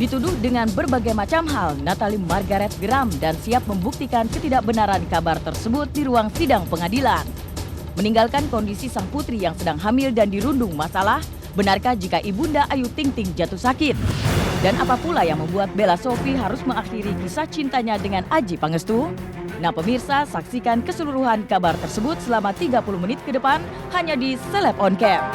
Dituduh dengan berbagai macam hal, Natalie Margaret geram dan siap membuktikan ketidakbenaran kabar tersebut di ruang sidang pengadilan. Meninggalkan kondisi sang putri yang sedang hamil dan dirundung masalah, benarkah jika ibunda Ayu Ting Ting jatuh sakit? Dan apa pula yang membuat Bella Sophie harus mengakhiri kisah cintanya dengan Adjie Pangestu? Nah pemirsa, saksikan keseluruhan kabar tersebut selama 30 menit ke depan hanya di Celeb On Cam.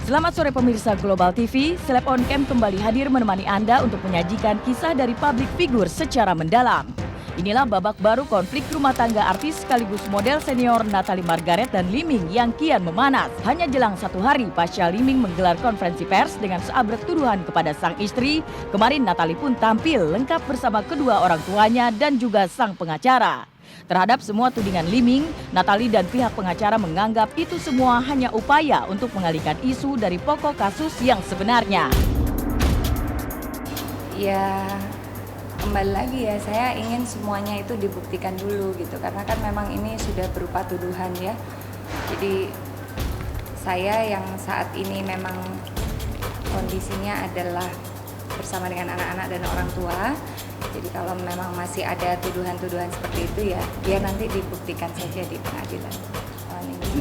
Selamat sore pemirsa Global TV, Celeb On Cam kembali hadir menemani Anda untuk menyajikan kisah dari public figure secara mendalam. Inilah babak baru konflik rumah tangga artis sekaligus model senior Natalie Margaret dan Lee Min yang kian memanas. Hanya jelang 1 hari pasca Lee Min menggelar konferensi pers dengan seabrek tuduhan kepada sang istri, kemarin Natalie pun tampil lengkap bersama kedua orang tuanya dan juga sang pengacara. Terhadap semua tudingan Lee Min, Natalie dan pihak pengacara menganggap itu semua hanya upaya untuk mengalihkan isu dari pokok kasus yang sebenarnya. Ya, kembali lagi ya, saya ingin semuanya itu dibuktikan dulu gitu. Karena kan memang ini sudah berupa tuduhan ya. Jadi saya yang saat ini memang kondisinya adalah bersama dengan anak-anak dan orang tua. Jadi kalau memang masih ada tuduhan-tuduhan seperti itu ya, biar nanti dibuktikan saja di pengadilan.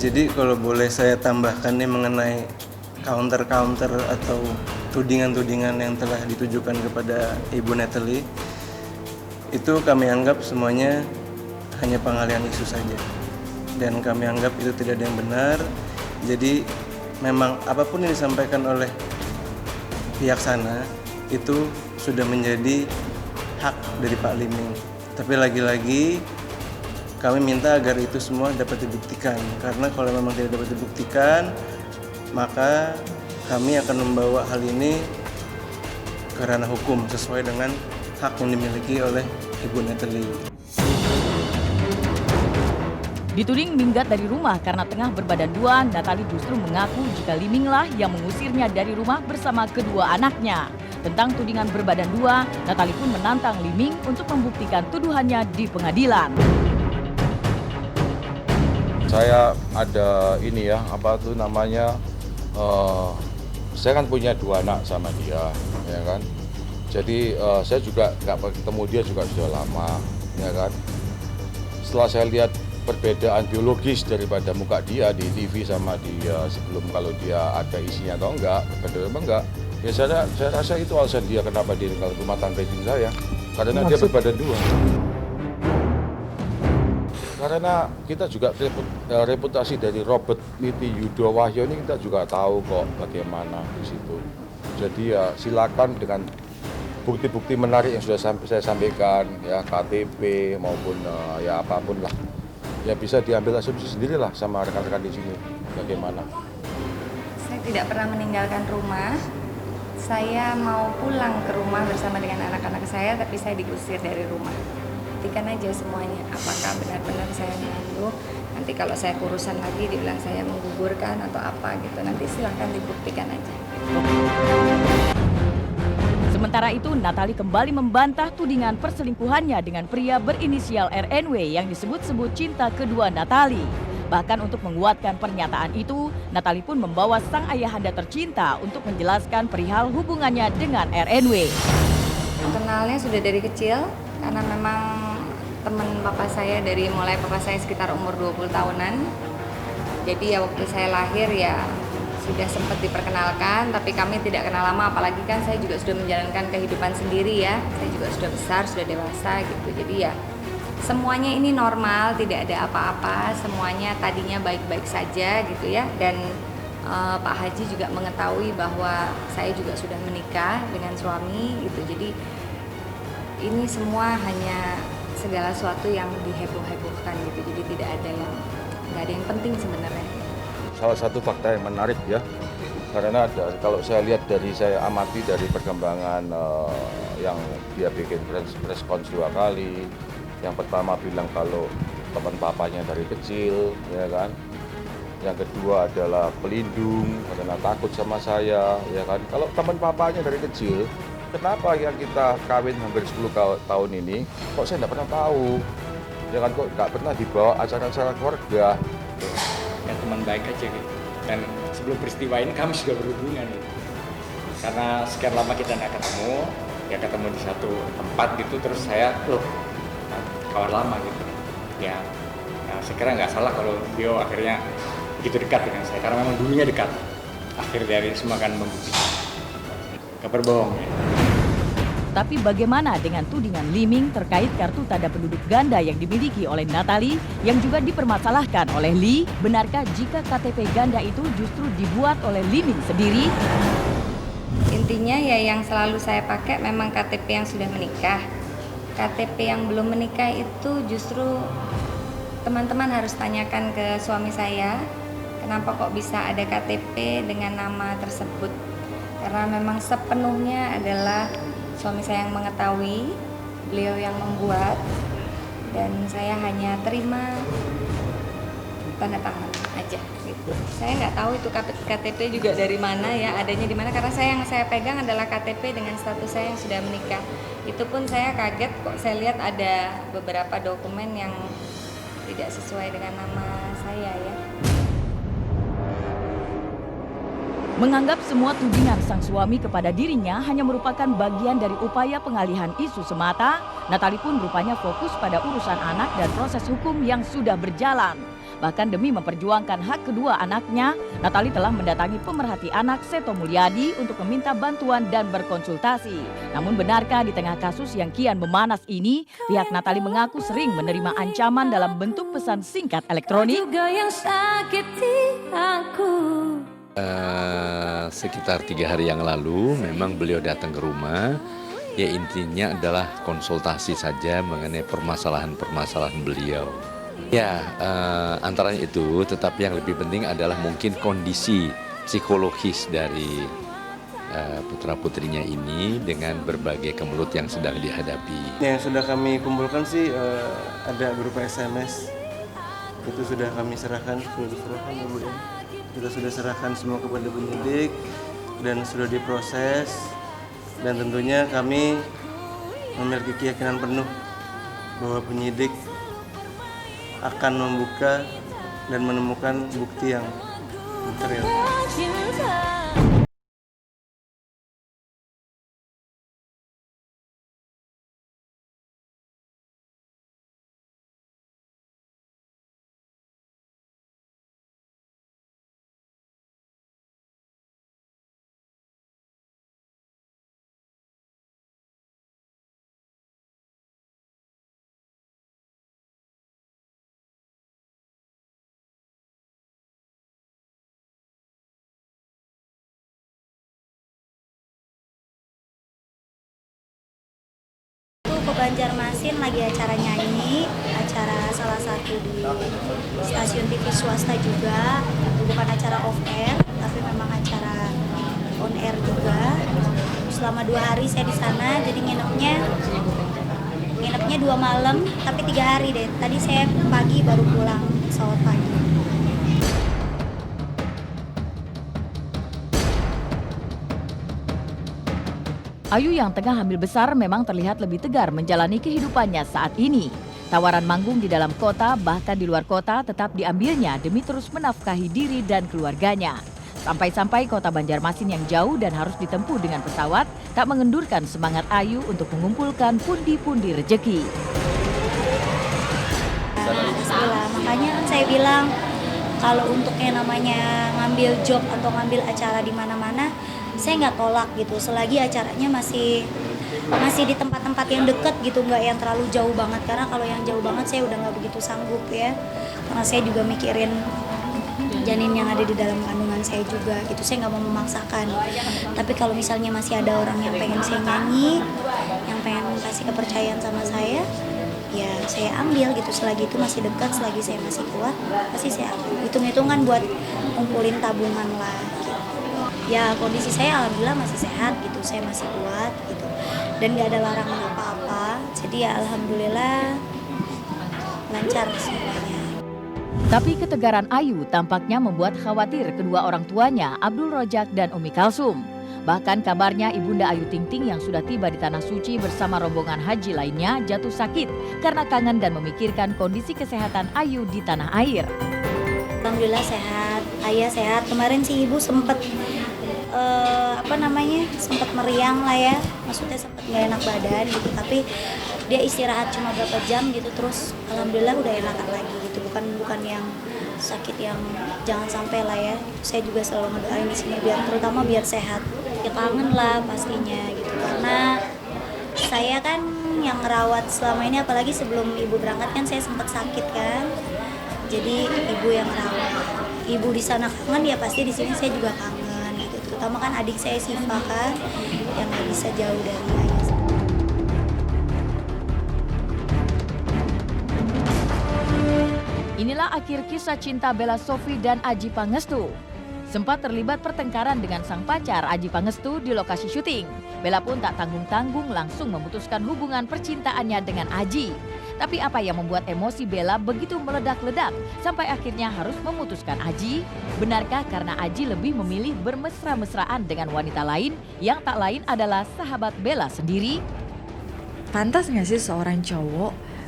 Jadi kalau boleh saya tambahkan nih mengenai counter-counter atau tudingan-tudingan yang telah ditujukan kepada Ibu Natalie, itu kami anggap semuanya hanya pengalihan isu saja. Dan kami anggap itu tidak ada yang benar. Jadi memang apapun yang disampaikan oleh pihak sana itu sudah menjadi hak dari Pak Lee Min. Tapi lagi-lagi kami minta agar itu semua dapat dibuktikan. Karena kalau memang tidak dapat dibuktikan, maka kami akan membawa hal ini ke ranah hukum sesuai dengan hak yang dimiliki oleh Ibu Natalie. Dituding minggat dari rumah karena tengah berbadan dua, Natalie justru mengaku jika Lee Min lah yang mengusirnya dari rumah bersama kedua anaknya. Tentang tudingan berbadan dua, Natalie pun menantang Lee Min untuk membuktikan tuduhannya di pengadilan. Saya ada ini ya, apa tuh namanya, saya kan punya 2 anak sama dia, ya kan. Jadi saya juga nggak ketemu dia juga sudah lama, ya kan. Setelah saya lihat perbedaan biologis daripada muka dia di TV sama dia sebelum, kalau dia ada isinya atau enggak, berbeda apa enggak, ya saya rasa itu alasan dia kenapa dia tinggal rumah tangga istri saya, karena dia berbadan dua. Karena kita juga reputasi dari Robert Niti Yudo Wahyo ini kita juga tahu kok bagaimana di situ. Jadi ya silakan dengan bukti-bukti menarik yang sudah saya sampaikan, ya KTP maupun ya apapun lah, ya bisa diambil asumsi sendirilah sama rekan-rekan di sini bagaimana. Saya tidak pernah meninggalkan rumah. Saya mau pulang ke rumah bersama dengan anak-anak saya, tapi saya diusir dari rumah. Buktikan aja semuanya, apakah benar-benar saya mengandung. Nanti kalau saya kurusan lagi dibilang saya menggugurkan atau apa gitu, nanti silahkan dibuktikan aja. Sementara itu, Natalie kembali membantah tudingan perselingkuhannya dengan pria berinisial RNW yang disebut-sebut cinta kedua Natalie. Bahkan untuk menguatkan pernyataan itu, Natalie pun membawa sang ayahanda tercinta untuk menjelaskan perihal hubungannya dengan RNW. Kenalnya sudah dari kecil, karena memang teman papa saya dari mulai papa saya sekitar umur 20 tahunan. Jadi ya waktu saya lahir ya sudah sempat diperkenalkan, tapi kami tidak kenal lama, apalagi kan saya juga sudah menjalankan kehidupan sendiri ya. Saya juga sudah besar, sudah dewasa gitu. Jadi ya semuanya ini normal, tidak ada apa-apa, semuanya tadinya baik-baik saja gitu ya. Dan Pak Haji juga mengetahui bahwa saya juga sudah menikah dengan suami gitu. Jadi ini semua hanya segala sesuatu yang diheboh-hebohkan gitu. Jadi nggak ada yang penting sebenarnya. Salah satu fakta yang menarik ya, karena kalau saya lihat saya amati dari perkembangan yang dia bikin press conference 2 kali. Yang pertama bilang kalau teman papanya dari kecil, ya kan. Yang kedua adalah pelindung karena takut sama saya, ya kan. Kalau teman papanya dari kecil, kenapa yang kita kawin hampir 10 tahun ini kok saya tidak pernah tahu, ya kan, kok nggak pernah dibawa acara-acara keluarga. Ya teman baik aja gitu. Dan sebelum peristiwa ini kami sudah berhubungan gitu. Karena sekian lama kita nggak ketemu, ya ketemu di satu tempat gitu, terus saya kawan lama gitu. Ya, saya kira nggak salah kalau beliau akhirnya begitu dekat dengan saya, karena memang dulunya dekat. Akhir dari semua kan membuktikan. Kabar bohong ya. Tapi bagaimana dengan tudingan Liming terkait kartu tanda penduduk ganda yang dimiliki oleh Natalie yang juga dipermasalahkan oleh Lee? Benarkah jika KTP ganda itu justru dibuat oleh Liming sendiri? Intinya ya yang selalu saya pakai memang KTP yang sudah menikah. KTP yang belum menikah itu justru teman-teman harus tanyakan ke suami saya, kenapa kok bisa ada KTP dengan nama tersebut. Karena memang sepenuhnya adalah suami saya yang mengetahui, beliau yang membuat, dan saya hanya terima tanda tangan aja gitu. Saya nggak tahu itu KTP juga dari mana ya, adanya di mana, karena yang saya pegang adalah KTP dengan status saya yang sudah menikah. Itu pun saya kaget kok saya lihat ada beberapa dokumen yang tidak sesuai dengan nama saya ya. Menganggap semua tudingan sang suami kepada dirinya hanya merupakan bagian dari upaya pengalihan isu semata, Natalie pun rupanya fokus pada urusan anak dan proses hukum yang sudah berjalan. Bahkan demi memperjuangkan hak kedua anaknya, Natalie telah mendatangi pemerhati anak Seto Mulyadi untuk meminta bantuan dan berkonsultasi. Namun benarkah di tengah kasus yang kian memanas ini, pihak Natalie mengaku sering menerima ancaman dalam bentuk pesan singkat elektronik? Sekitar 3 hari yang lalu memang beliau datang ke rumah. Ya intinya adalah konsultasi saja mengenai permasalahan-permasalahan beliau. Ya antaranya itu, tetapi yang lebih penting adalah mungkin kondisi psikologis dari putra-putrinya ini dengan berbagai kemelut yang sedang dihadapi. Yang sudah kami kumpulkan sih ada berupa SMS. Itu sudah kami serahkan, sudah diserahkan ya Bu ya. Kita sudah serahkan semua kepada penyidik dan sudah diproses, dan tentunya kami memiliki keyakinan penuh bahwa penyidik akan membuka dan menemukan bukti yang material. Ke Banjarmasin lagi acara nyanyi, acara salah satu di stasiun TV swasta juga, bukan acara off air, tapi memang acara on air juga. Selama 2 hari saya di sana, jadi nginepnya 2 malam, tapi 3 hari deh. Tadi saya pagi baru pulang pesawat pagi. Ayu yang tengah hamil besar memang terlihat lebih tegar menjalani kehidupannya saat ini. Tawaran manggung di dalam kota bahkan di luar kota tetap diambilnya demi terus menafkahi diri dan keluarganya. Sampai-sampai kota Banjarmasin yang jauh dan harus ditempuh dengan pesawat tak mengendurkan semangat Ayu untuk mengumpulkan pundi-pundi rejeki. Makanya kan saya bilang kalau untuk yang namanya ngambil job atau ngambil acara di mana-mana, saya nggak tolak gitu, selagi acaranya masih di tempat-tempat yang deket gitu, nggak yang terlalu jauh banget, karena kalau yang jauh banget saya udah nggak begitu sanggup ya, karena saya juga mikirin janin yang ada di dalam kandungan saya juga gitu, saya nggak mau memaksakan. Tapi kalau misalnya masih ada orang yang pengen saya nyanyi, yang pengen kasih kepercayaan sama saya, ya saya ambil gitu, selagi itu masih dekat, selagi saya masih kuat, pasti saya ambil. Hitung-hitungan buat ngumpulin tabungan lah gitu. Ya kondisi saya alhamdulillah masih sehat gitu, saya masih kuat gitu, dan nggak ada larangan apa-apa, jadi ya alhamdulillah lancar semuanya. Tapi ketegaran Ayu tampaknya membuat khawatir kedua orang tuanya, Abdul Rojak dan Umi Kalsum. Bahkan kabarnya Ibunda Ayu Ting Ting yang sudah tiba di Tanah Suci bersama rombongan haji lainnya jatuh sakit karena kangen dan memikirkan kondisi kesehatan Ayu di tanah air. Alhamdulillah sehat, ayah sehat. Kemarin sih ibu sempat sempat meriang lah ya, maksudnya sempat nggak enak badan gitu, tapi dia istirahat cuma berapa jam gitu, terus alhamdulillah udah enakan lagi gitu, bukan yang sakit yang jangan sampai lah ya. Saya juga selalu ngedoain di sini terutama biar sehat. Ya kangen lah pastinya gitu, karena saya kan yang ngerawat selama ini, apalagi sebelum ibu berangkat kan saya sempat sakit kan, jadi ibu yang ngerawat. Ibu di sana kangen, ya pasti di sini saya juga kangen gitu. Terutama kan adik saya Siva kan, yang nggak bisa jauh dari ayah. Inilah akhir kisah cinta Bella Sofie dan Adjie Pangestu. Sempat terlibat pertengkaran dengan sang pacar Adjie Pangestu di lokasi syuting. Bella pun tak tanggung-tanggung langsung memutuskan hubungan percintaannya dengan Adjie. Tapi apa yang membuat emosi Bella begitu meledak-ledak sampai akhirnya harus memutuskan Adjie? Benarkah karena Adjie lebih memilih bermesra-mesraan dengan wanita lain yang tak lain adalah sahabat Bella sendiri? Pantas nggak sih seorang cowok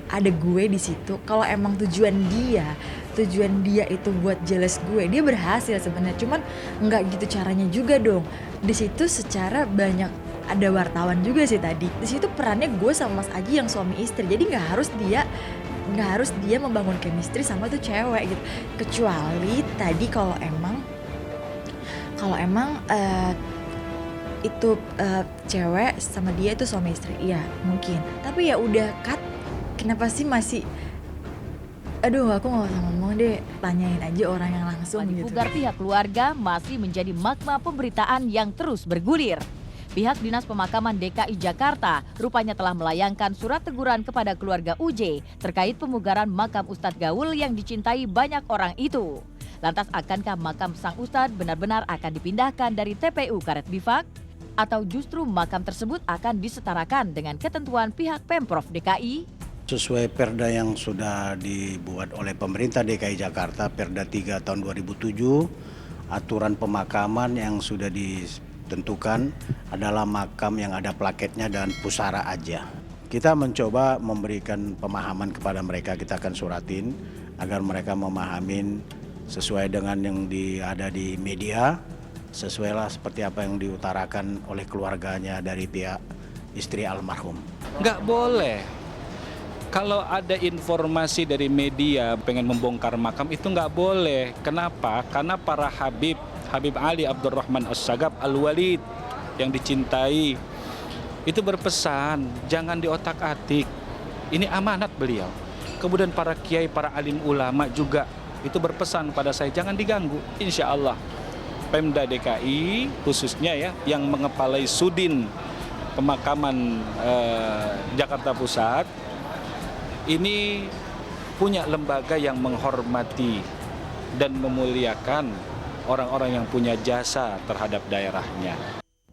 ada gue di situ? Kalau emang tujuan dia itu buat jealous gue, dia berhasil sebenarnya. Cuman nggak gitu caranya juga dong. Di situ secara banyak ada wartawan juga sih tadi. Di situ perannya gue sama Mas Adjie yang suami istri. Jadi nggak harus dia membangun chemistry sama tuh cewek gitu. Kecuali tadi kalau emang itu cewek sama dia itu suami istri, iya mungkin. Tapi ya udah cut. Kenapa sih masih? Aduh, aku nggak usah ngomong deh. Tanyain aja orang yang langsung gitu. Pugar pihak keluarga masih menjadi magma pemberitaan yang terus bergulir. Pihak Dinas Pemakaman DKI Jakarta rupanya telah melayangkan surat teguran kepada keluarga UJ terkait pemugaran makam Ustadz Gaul yang dicintai banyak orang itu. Lantas akankah makam sang Ustadz benar-benar akan dipindahkan dari TPU Karet Bifak? Atau justru makam tersebut akan disetarakan dengan ketentuan pihak Pemprov DKI? Sesuai Perda yang sudah dibuat oleh pemerintah DKI Jakarta, Perda 3 tahun 2007, aturan pemakaman yang sudah ditentukan adalah makam yang ada plaketnya dan pusara aja. Kita mencoba memberikan pemahaman kepada mereka, kita akan suratin agar mereka memahamin sesuai dengan yang ada di media, sesuailah seperti apa yang diutarakan oleh keluarganya dari pihak istri almarhum. Nggak boleh. Kalau ada informasi dari media pengen membongkar makam itu nggak boleh. Kenapa? Karena para Habib Ali Abdurrahman As-Sagaf Al-Walid yang dicintai itu berpesan jangan diotak-atik. Ini amanat beliau. Kemudian para kiai, para alim ulama juga itu berpesan pada saya jangan diganggu. Insya Allah Pemda DKI khususnya ya yang mengepalai Sudin Pemakaman Jakarta Pusat ini punya lembaga yang menghormati dan memuliakan orang-orang yang punya jasa terhadap daerahnya.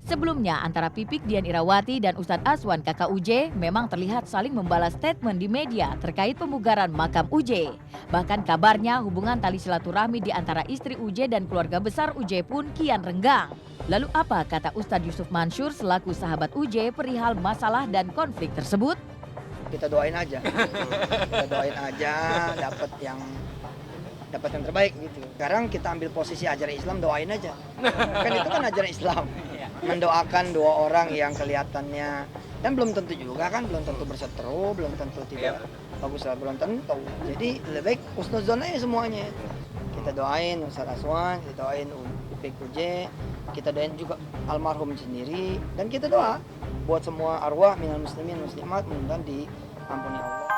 Sebelumnya antara Pipik Dian Irawati dan Ustadz Aswan kakak UJ memang terlihat saling membalas statement di media terkait pemugaran makam UJ. Bahkan kabarnya hubungan tali silaturahmi di antara istri UJ dan keluarga besar UJ pun kian renggang. Lalu apa kata Ustadz Yusuf Mansur selaku sahabat UJ perihal masalah dan konflik tersebut? Kita doain aja, dapat yang terbaik gitu. Sekarang kita ambil posisi ajaran Islam, doain aja. Kan itu kan ajaran Islam. Mendoakan dua orang yang kelihatannya dan belum tentu juga kan, belum tentu berseteru, belum tentu tidak bagus lah, belum tentu. Jadi lebih baik husnuzon aja semuanya. Kita doain Ustaz Aswan, kita doain Upik UJ, kita doain juga almarhum sendiri, dan kita doa buat semua arwah minal muslimin muslimat mudah-mudahan diampuni Allah.